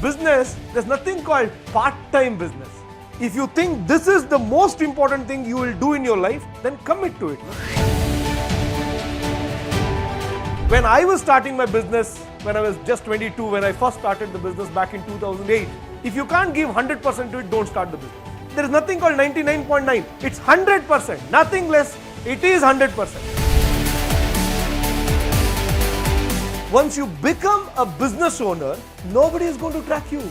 business, there's nothing called part-time business. If you think this is the most important thing you will do in your life, then commit to it. When I was starting my business, when I was just 22, when I first started the business back in 2008, if you can't give 100% to it, don't start the business. There is nothing called 99.9. It's 100%, nothing less. It is 100%. Once you become a business owner, nobody is going to track you.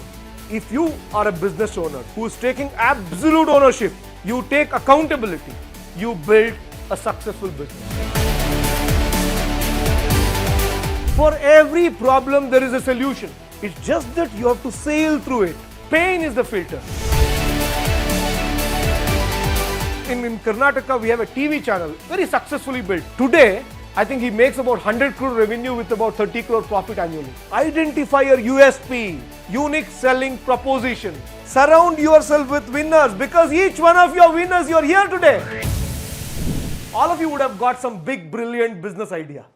If you are a business owner who is taking absolute ownership, you take accountability, you build a successful business. For every problem, there is a solution. It's just that you have to sail through it. Pain is the filter. In Karnataka, we have a TV channel, very successfully built. Today, I think he makes about 100 crore revenue with about 30 crore profit annually. Identify your USP, unique selling proposition. Surround yourself with winners, because each one of your winners, you're here today. All of you would have got some big, brilliant business idea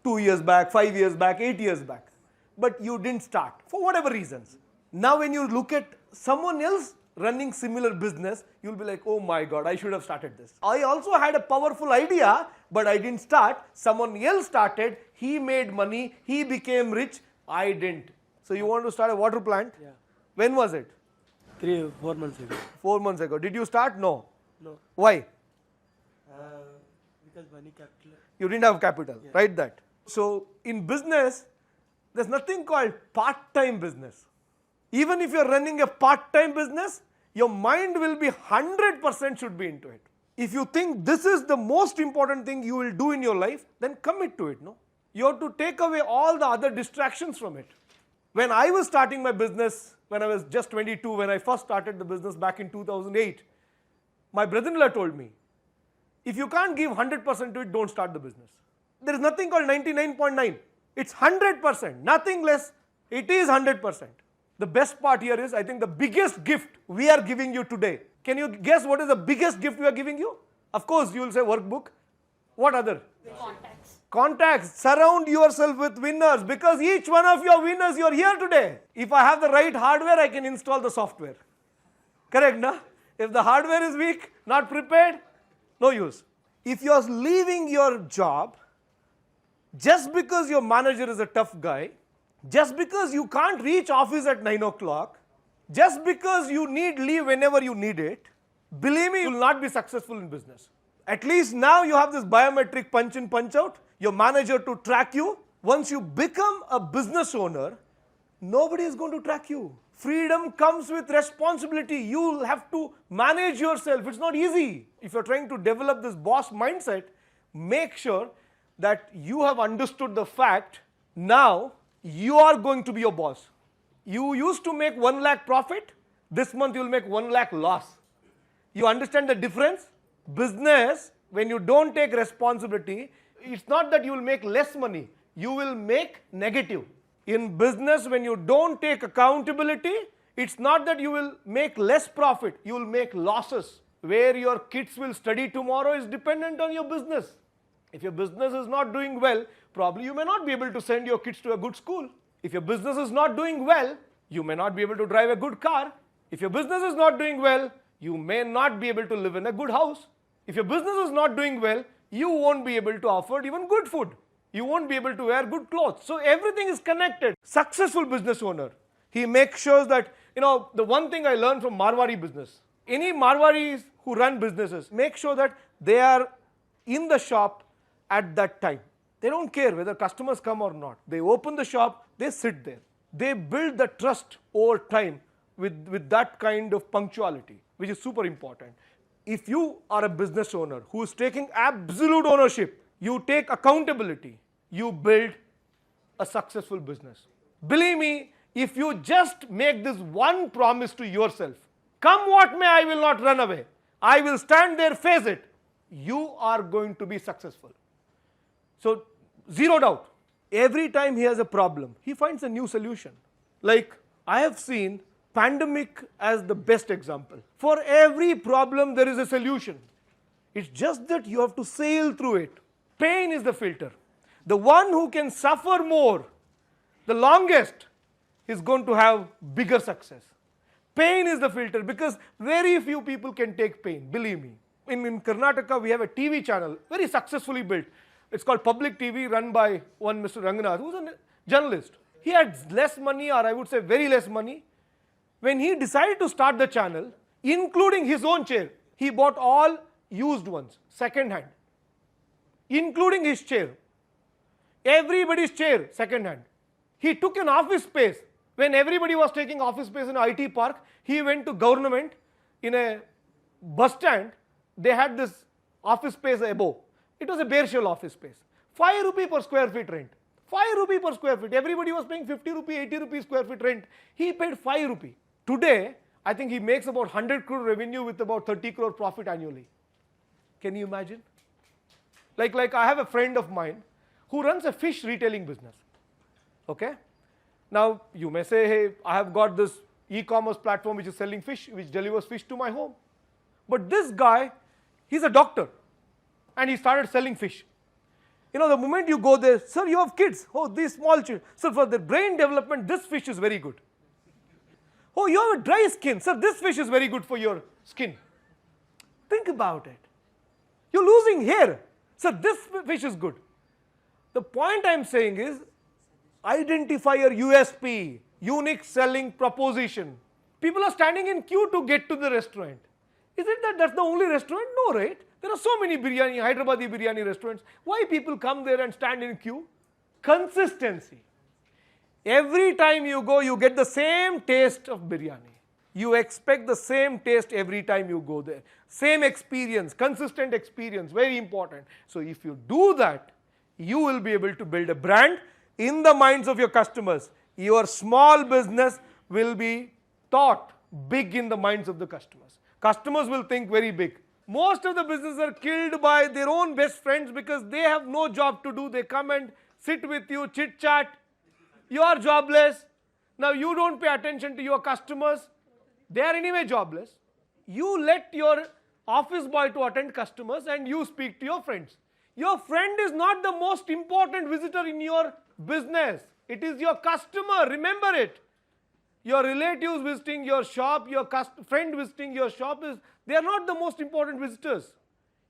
2 years back, 5 years back, 8 years back. But you didn't start for whatever reasons. Now when you look at someone else running similar business, you'll be like, oh my God, I should have started this. I also had a powerful idea, but I didn't start. Someone else started, he made money, he became rich, I didn't. So you want to start a water plant? Yeah. When was it? 4 months ago. 4 months ago. Did you start? No. No. Why? Because money capital. You didn't have capital. Yeah. Write that. So in business, there's nothing called part-time business. Even if you're running a part-time business, your mind will be 100% should be into it. If you think this is the most important thing you will do in your life, then commit to it. No, you have to take away all the other distractions from it. When I was starting my business, when I was just 22, when I first started the business back in 2008, my brother-in-law told me, if you can't give 100% to it, don't start the business. There is nothing called 99.9. It's 100%, nothing less. It is 100%. The best part here is, I think the biggest gift we are giving you today. Can you guess what is the biggest gift we are giving you? Of course, you will say workbook. What other? Contacts. Contacts. Surround yourself with winners, because each one of your winners, you're here today. If I have the right hardware, I can install the software. Correct, na? If the hardware is weak, not prepared, no use. If you're leaving your job just because your manager is a tough guy, just because you can't reach office at 9 o'clock, just because you need leave whenever you need it, believe me, you will not be successful in business. At least now you have this biometric punch in, punch out, your manager to track you. Once you become a business owner, nobody is going to track you. Freedom comes with responsibility. You'll have to manage yourself. It's not easy. If you're trying to develop this boss mindset, make sure that you have understood the fact now you are going to be your boss. You used to make 1 lakh profit. This month you will make 1 lakh loss. You understand the difference? Business, when you don't take responsibility, it's not that you will make less money. You will make negative. In business, when you don't take accountability, it's not that you will make less profit. You will make losses. Where your kids will study tomorrow is dependent on your business. If your business is not doing well, probably you may not be able to send your kids to a good school. If your business is not doing well, you may not be able to drive a good car. If your business is not doing well, you may not be able to live in a good house. If your business is not doing well, you won't be able to afford even good food. You won't be able to wear good clothes. So everything is connected. Successful business owner, he makes sure that, the one thing I learned from Marwari business, any Marwaris who run businesses, make sure that they are in the shop at that time. They don't care whether customers come or not. They open the shop, they sit there. They build the trust over time with that kind of punctuality, which is super important. If you are a business owner who is taking absolute ownership, you take accountability, you build a successful business. Believe me, if you just make this one promise to yourself, come what may, I will not run away. I will stand there, face it. You are going to be successful. So, zero doubt. Every time he has a problem, he finds a new solution. Like, I have seen pandemic as the best example. For every problem, there is a solution. It's just that you have to sail through it. Pain is the filter. The one who can suffer more, the longest, he's going to have bigger success. Pain is the filter because very few people can take pain, believe me. In Karnataka, we have a TV channel, very successfully built. It's called Public TV, run by one Mr. Ranganath, who's a journalist. He had less money, or I would say very less money. When he decided to start the channel, including his own chair, he bought all used ones, second hand, including his chair. Everybody's chair, second hand. He took an office space. When everybody was taking office space in an IT park, he went to government in a bus stand. They had this office space above. It was a bare shell office space. 5 rupee per square feet rent. 5 rupee per square feet. Everybody was paying 50 rupee, 80 rupee square feet rent. He paid 5 rupee. Today, I think he makes about 100 crore revenue with about 30 crore profit annually. Can you imagine? Like I have a friend of mine who runs a fish retailing business. Okay? Now, you may say, hey, I have got this e-commerce platform which is selling fish, which delivers fish to my home. But this guy, he's a doctor, and he started selling fish. You know, the moment you go there, sir, you have kids. Oh, these small children. Sir, for their brain development, this fish is very good. Oh, you have a dry skin. Sir, this fish is very good for your skin. Think about it. You're losing hair. Sir, this fish is good. The point I'm saying is, identify your USP, unique selling proposition. People are standing in queue to get to the restaurant. Is it that that's the only restaurant? No, right? There are so many biryani, Hyderabadi biryani restaurants. Why people come there and stand in queue? Consistency. Every time you go, you get the same taste of biryani. You expect the same taste every time you go there. Same experience, consistent experience, very important. So if you do that, you will be able to build a brand in the minds of your customers. Your small business will be thought big in the minds of the customers. Customers will think very big. Most of the businesses are killed by their own best friends because they have no job to do. They come and sit with you, chit chat. You are jobless. Now you don't pay attention to your customers. They are anyway jobless. You let your office boy to attend customers and you speak to your friends. Your friend is not the most important visitor in your business. It is your customer. Remember it. Your relatives visiting your shop, your friend visiting your shop, they are not the most important visitors.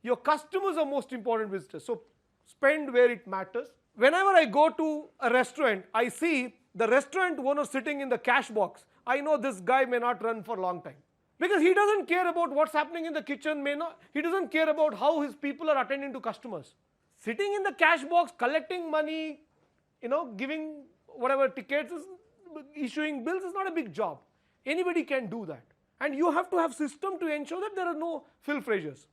Your customers are most important visitors. So spend where it matters. Whenever I go to a restaurant, I see the restaurant owner sitting in the cash box. I know this guy may not run for a long time. Because he doesn't care about what's happening in the kitchen. He doesn't care about how his people are attending to customers. Sitting in the cash box, collecting money, giving whatever tickets, issuing bills is not a big job. Anybody can do that. And you have to have system to ensure that there are no filthages.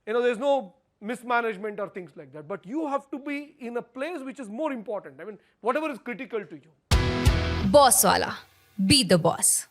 There's no mismanagement or things like that. But you have to be in a place which is more important. I mean, whatever is critical to you. Boss Wala. Be the boss.